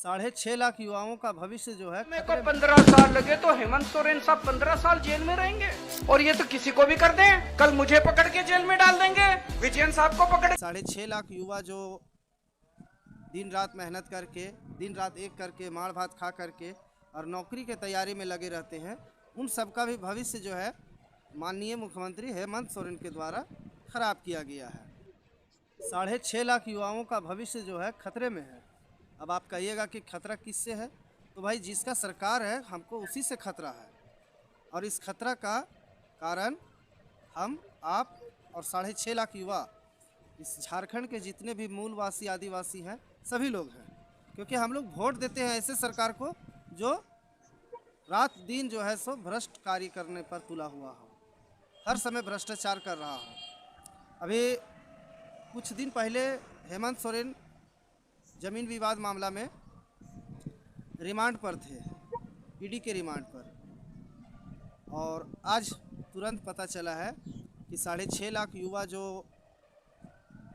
6.5 लाख युवाओं का भविष्य जो है मेरे को 15 साल लगे तो हेमंत सोरेन साहब 15 साल जेल में रहेंगे। और ये तो किसी को भी कर दें, कल मुझे पकड़ के जेल में डाल देंगे, विजयन साहब को पकड़। 6.5 लाख युवा जो दिन रात मेहनत करके, दिन रात एक करके, मार भात खा करके और नौकरी के तैयारी में लगे रहते हैं, उन सबका भी भविष्य जो है माननीय मुख्यमंत्री हेमंत सोरेन के द्वारा खराब किया गया है। 6.5 लाख युवाओं का भविष्य जो है खतरे में है। अब आप कहिएगा कि खतरा किससे है, तो भाई जिसका सरकार है हमको उसी से खतरा है। और इस खतरा का कारण हम, आप और 6.5 लाख युवा, इस झारखंड के जितने भी मूलवासी आदिवासी हैं सभी लोग हैं। क्योंकि हम लोग वोट देते हैं ऐसे सरकार को जो रात दिन जो है सो भ्रष्ट कार्य करने पर तुला हुआ हो, हर समय भ्रष्टाचार कर रहा हो। अभी कुछ दिन पहले हेमंत सोरेन ज़मीन विवाद मामला में रिमांड पर थे, ईडी के रिमांड पर, और आज तुरंत पता चला है कि 6.5 लाख युवा जो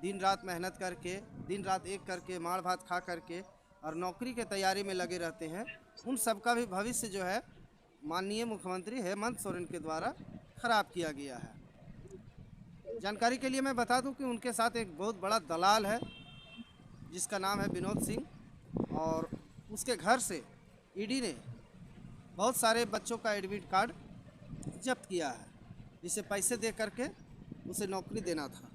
दिन रात मेहनत करके, दिन रात एक करके, मार भात खा करके और नौकरी के तैयारी में लगे रहते हैं, उन सबका भी भविष्य जो है माननीय मुख्यमंत्री हेमंत सोरेन के द्वारा खराब किया गया है। जानकारी के लिए मैं बता दूं कि उनके साथ एक बहुत बड़ा दलाल है जिसका नाम है विनोद सिंह, और उसके घर से ईडी ने बहुत सारे बच्चों का एडमिट कार्ड जब्त किया है, जिसे पैसे दे करके उसे नौकरी देना था।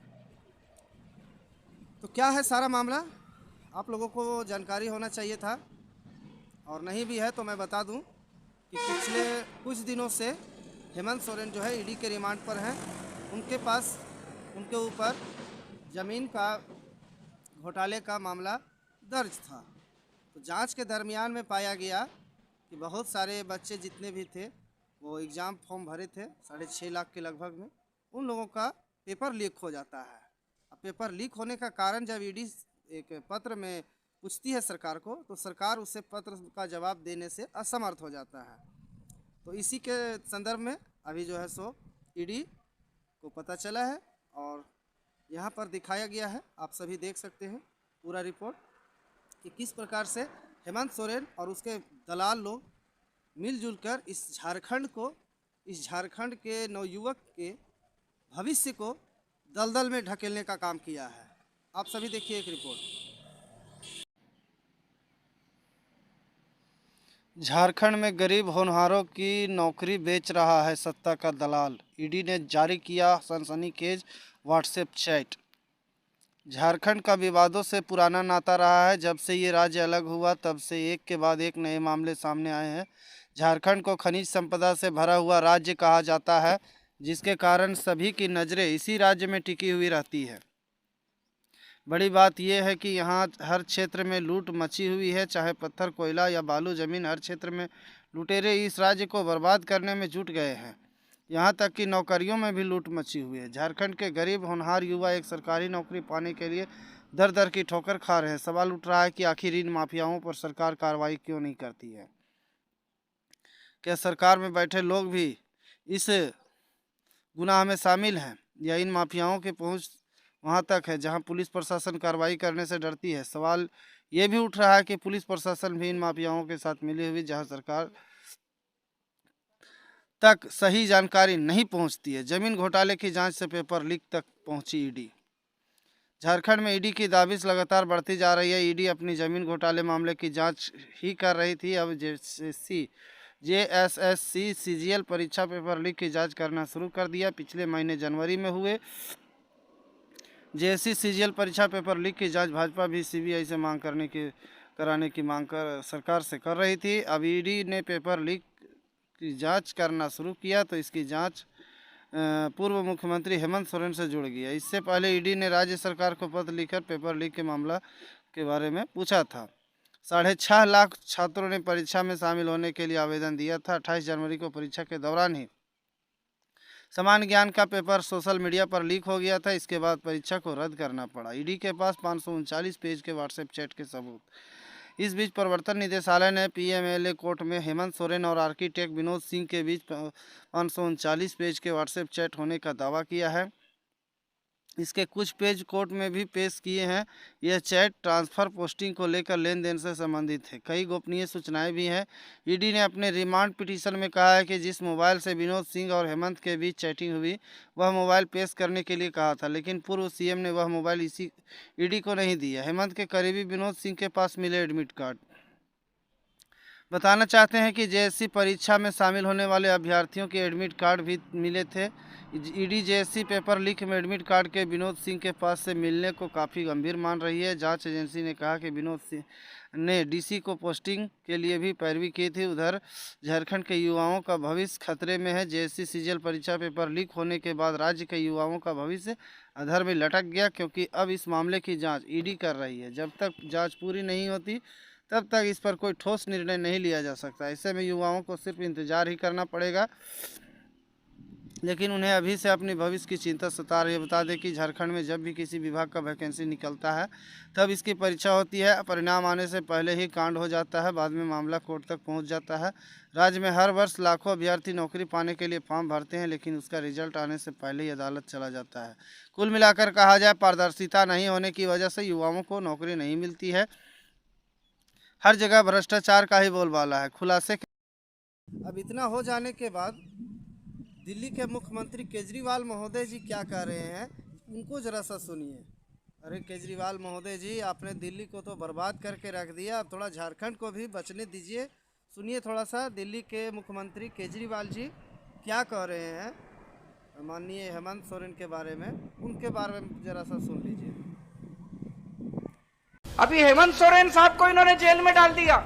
तो क्या है सारा मामला, आप लोगों को जानकारी होना चाहिए था, और नहीं भी है तो मैं बता दूं कि पिछले कुछ दिनों से हेमंत सोरेन जो है ईडी के रिमांड पर हैं। उनके पास, उनके ऊपर ज़मीन का घोटाले का मामला दर्ज था। तो जांच के दरमियान में पाया गया कि बहुत सारे बच्चे जितने भी थे वो एग्ज़ाम फॉर्म भरे थे 6.5 लाख के लगभग में, उन लोगों का पेपर लीक हो जाता है। अब पेपर लीक होने का कारण जब ईडी एक पत्र में पूछती है सरकार को, तो सरकार उसे पत्र का जवाब देने से असमर्थ हो जाता है। तो इसी के संदर्भ में अभी जो है सो ईडी को पता चला है, और यहाँ पर दिखाया गया है, आप सभी देख सकते हैं पूरा रिपोर्ट कि किस प्रकार से हेमंत सोरेन और उसके दलाल लोग मिलजुल कर इस झारखंड के नवयुवक के भविष्य को दलदल में ढकेलने का काम किया है। आप सभी देखिए एक रिपोर्ट। झारखंड में गरीब होनहारों की नौकरी बेच रहा है सत्ता का दलाल, ईडी ने जारी किया सनसनीखेज व्हाट्सएप चैट। झारखंड का विवादों से पुराना नाता रहा है। जब से ये राज्य अलग हुआ तब से एक के बाद एक नए मामले सामने आए हैं। झारखंड को खनिज संपदा से भरा हुआ राज्य कहा जाता है, जिसके कारण सभी की नज़रें इसी राज्य में टिकी हुई रहती है। बड़ी बात यह है कि यहाँ हर क्षेत्र में लूट मची हुई है, चाहे पत्थर, कोयला या बालू ज़मीन, हर क्षेत्र में लुटेरे इस राज्य को बर्बाद करने में जुट गए हैं। यहाँ तक कि नौकरियों में भी लूट मची हुई है। झारखंड के गरीब होनहार युवा एक सरकारी नौकरी पाने के लिए दर दर की ठोकर खा रहे हैं। सवाल उठ रहा है कि आखिर इन माफियाओं पर सरकार कार्रवाई क्यों नहीं करती है। क्या सरकार में बैठे लोग भी इस गुनाह में शामिल हैं, या इन माफियाओं की पहुंच वहां तक है जहां पुलिस प्रशासन कार्रवाई करने से डरती है। सवाल ये भी उठ रहा है कि पुलिस प्रशासन भी इन माफियाओं के साथ मिली हुई, जहां सरकार तक सही जानकारी नहीं पहुंचती है। जमीन घोटाले की जांच से पेपर लीक तक पहुंची ईडी। झारखंड में ईडी की दाबिश लगातार बढ़ती जा रही है। ईडी अपनी जमीन घोटाले मामले की जांच ही कर रही थी, अब जेएसएससी सीजीएल परीक्षा पेपर लीक की जांच करना शुरू कर दिया। पिछले महीने जनवरी में हुए जेएसएससी सीजीएल परीक्षा पेपर लीक की जांच भाजपा भी सीबीआई से कराने की मांग सरकार से कर रही थी। अब ईडी ने पेपर लीक की जांच करना शुरू किया तो इसकी जांच पूर्व मुख्यमंत्री हेमंत सोरेन से जुड़ गया। इससे पहले ईडी ने राज्य सरकार को पत्र लिखकर पेपर लीक के मामला के बारे में पूछा था। 6.5 लाख छात्रों ने परीक्षा में शामिल होने के लिए आवेदन दिया था। 28 जनवरी को परीक्षा के दौरान ही सामान्य ज्ञान का पेपर सोशल मीडिया पर लीक हो गया था। इसके बाद परीक्षा को रद्द करना पड़ा। ईडी के पास 539 पेज के व्हाट्सएप चैट के सबूत। इस बीच प्रवर्तन निदेशालय ने पीएमएलए कोर्ट में हेमंत सोरेन और आर्किटेक्ट विनोद सिंह के बीच 539 पेज के व्हाट्सएप चैट होने का दावा किया है। इसके कुछ पेज कोर्ट में भी पेश किए हैं। यह चैट ट्रांसफ़र पोस्टिंग को लेकर लेन देन से संबंधित है। कई गोपनीय सूचनाएं भी हैं। ईडी ने अपने रिमांड पिटीशन में कहा है कि जिस मोबाइल से विनोद सिंह और हेमंत के बीच चैटिंग हुई वह मोबाइल पेश करने के लिए कहा था, लेकिन पूर्व सीएम ने वह मोबाइल इसी ईडी को नहीं दिया। हेमंत के करीबी विनोद सिंह के पास मिले एडमिट कार्ड। बताना चाहते हैं कि जेएससी परीक्षा में शामिल होने वाले अभ्यर्थियों के एडमिट कार्ड भी मिले थे। ईडी जेएससी पेपर लीक में एडमिट कार्ड के विनोद सिंह के पास से मिलने को काफ़ी गंभीर मान रही है। जांच एजेंसी ने कहा कि विनोद सिंह ने डीसी को पोस्टिंग के लिए भी पैरवी की थी। उधर झारखंड के युवाओं का भविष्य खतरे में है। जेएससी सीजीएल परीक्षा पेपर लीक होने के बाद राज्य के युवाओं का भविष्य अधर में लटक गया, क्योंकि अब इस मामले की जाँच ईडी कर रही है। जब तक जाँच पूरी नहीं होती तब तक इस पर कोई ठोस निर्णय नहीं लिया जा सकता। ऐसे में युवाओं को सिर्फ इंतजार ही करना पड़ेगा, लेकिन उन्हें अभी से अपने भविष्य की चिंता सता रही है। बता दें कि झारखंड में जब भी किसी विभाग का वैकेंसी निकलता है तब इसकी परीक्षा होती है। परिणाम आने से पहले ही कांड हो जाता है, बाद में मामला कोर्ट तक पहुंच जाता है। राज्य में हर वर्ष लाखों अभ्यर्थी नौकरी पाने के लिए फॉर्म भरते हैं, लेकिन उसका रिजल्ट आने से पहले ही अदालत चला जाता है। कुल मिलाकर कहा जाए, पारदर्शिता नहीं होने की वजह से युवाओं को नौकरी नहीं मिलती है। हर जगह भ्रष्टाचार का ही बोलबाला है। खुलासे अब इतना हो जाने के बाद दिल्ली के मुख्यमंत्री केजरीवाल महोदय जी क्या कह रहे हैं, उनको ज़रा सा सुनिए। अरे केजरीवाल महोदय जी, आपने दिल्ली को तो बर्बाद करके रख दिया, अब थोड़ा झारखंड को भी बचने दीजिए। सुनिए थोड़ा सा दिल्ली के मुख्यमंत्री केजरीवाल जी क्या कह रहे हैं माननीय हेमंत सोरेन के बारे में, उनके बारे में ज़रा सा सुन लीजिए। अभी हेमंत सोरेन साहब को इन्होंने जेल में डाल दिया।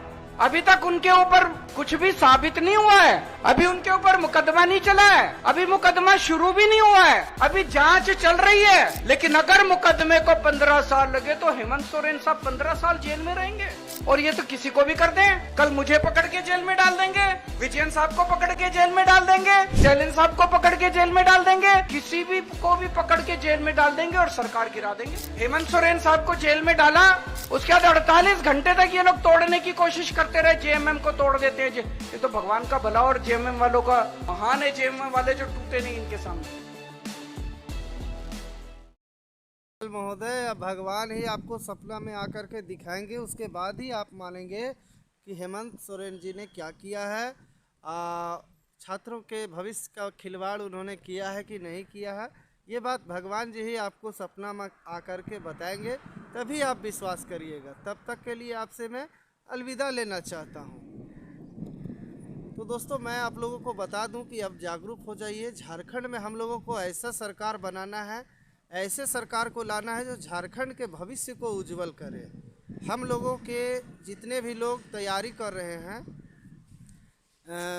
अभी तक उनके ऊपर कुछ भी साबित नहीं हुआ है। अभी उनके ऊपर मुकदमा नहीं चला है। अभी मुकदमा शुरू भी नहीं हुआ है। अभी जांच चल रही है। लेकिन अगर मुकदमे को 15 साल लगे तो हेमंत सोरेन साहब 15 साल जेल में रहेंगे। और ये तो किसी को भी कर दें। कल मुझे पकड़ के जेल में डाल देंगे, विजयन साहब को पकड़ के जेल में डाल देंगे, जयलिन साहब को पकड़ के जेल में डाल देंगे, किसी भी को भी पकड़ के जेल में डाल देंगे और सरकार गिरा देंगे। हेमंत सोरेन साहब को जेल में डाला, उसके बाद 48 घंटे तक ये लोग तोड़ने की कोशिश करते रहे। जेएमएम को तोड़ देते हैं। ये तो भगवान का भला और जेएमएम वालों का महान है। जेएमएम वाले जो टूटे नहीं इनके सामने। महोदय, अब भगवान ही आपको सपना में आकर के दिखाएंगे, उसके बाद ही आप मानेंगे कि हेमंत सोरेन जी ने क्या किया है। छात्रों के भविष्य का खिलवाड़ उन्होंने किया है कि नहीं किया है, ये बात भगवान जी ही आपको सपना में आकर के बताएंगे, तभी आप विश्वास करिएगा। तब तक के लिए आपसे मैं अलविदा लेना चाहता हूँ। तो दोस्तों, मैं आप लोगों को बता दूं कि अब जागरूक हो जाइए। झारखंड में हम लोगों को ऐसा सरकार बनाना है, ऐसे सरकार को लाना है जो झारखंड के भविष्य को उज्जवल करे। हम लोगों के जितने भी लोग तैयारी कर रहे हैं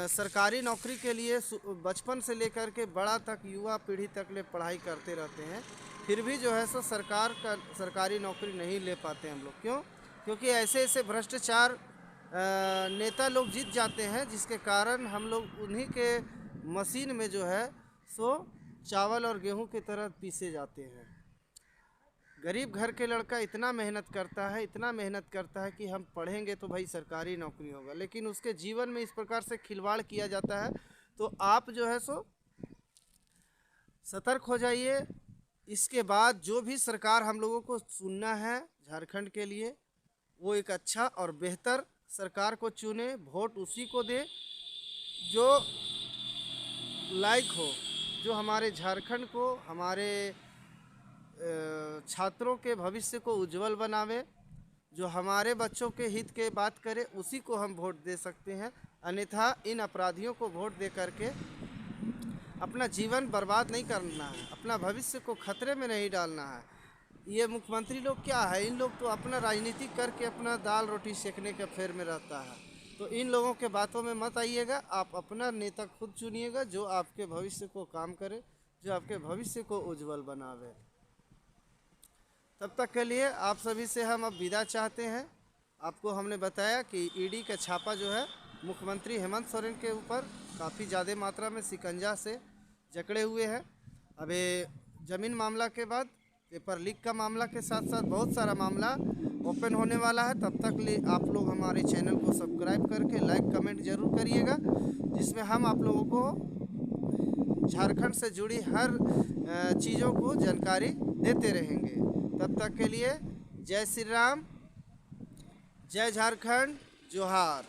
सरकारी नौकरी के लिए, बचपन से लेकर के बड़ा तक युवा पीढ़ी तक ले पढ़ाई करते रहते हैं, फिर भी जो है सो सरकारी नौकरी नहीं ले पाते हम लोग। क्यों? क्योंकि ऐसे ऐसे भ्रष्टाचार नेता लोग जीत जाते हैं, जिसके कारण हम लोग उन्हीं के मशीन में जो है सो चावल और गेहूं की तरह पीसे जाते हैं। गरीब घर के लड़का इतना मेहनत करता है कि हम पढ़ेंगे तो भाई सरकारी नौकरी होगा, लेकिन उसके जीवन में इस प्रकार से खिलवाड़ किया जाता है। तो आप जो है सो सतर्क हो जाइए। इसके बाद जो भी सरकार हम लोगों को चुनना है झारखंड के लिए, वो एक अच्छा और बेहतर सरकार को चुने, वोट उसी को दे जो लायक हो, जो हमारे झारखंड को, हमारे छात्रों के भविष्य को उज्जवल बनावे, जो हमारे बच्चों के हित के बात करे, उसी को हम वोट दे सकते हैं। अन्यथा इन अपराधियों को वोट दे करके अपना जीवन बर्बाद नहीं करना है, अपना भविष्य को खतरे में नहीं डालना है। ये मुख्यमंत्री लोग क्या है, इन लोग तो अपना राजनीति करके अपना दाल रोटी सेकने के फेर में रहता है। तो इन लोगों के बातों में मत आइएगा। आप अपना नेता खुद चुनिएगा जो आपके भविष्य को काम करे, जो आपके भविष्य को उज्जवल बनावे। तब तक के लिए आप सभी से हम अब विदा चाहते हैं। आपको हमने बताया कि ईडी का छापा जो है मुख्यमंत्री हेमंत सोरेन के ऊपर काफ़ी ज़्यादा मात्रा में शिकंजा से जकड़े हुए हैं। अभी ज़मीन मामला के बाद पेपर लीक का मामला के साथ साथ बहुत सारा मामला ओपन होने वाला है। तब तक लिए आप लोग हमारे चैनल को सब्सक्राइब करके लाइक कमेंट ज़रूर करिएगा, जिसमें हम आप लोगों को झारखंड से जुड़ी हर चीज़ों को जानकारी देते रहेंगे। तब तक के लिए जय श्री राम, जय झारखंड, जोहार।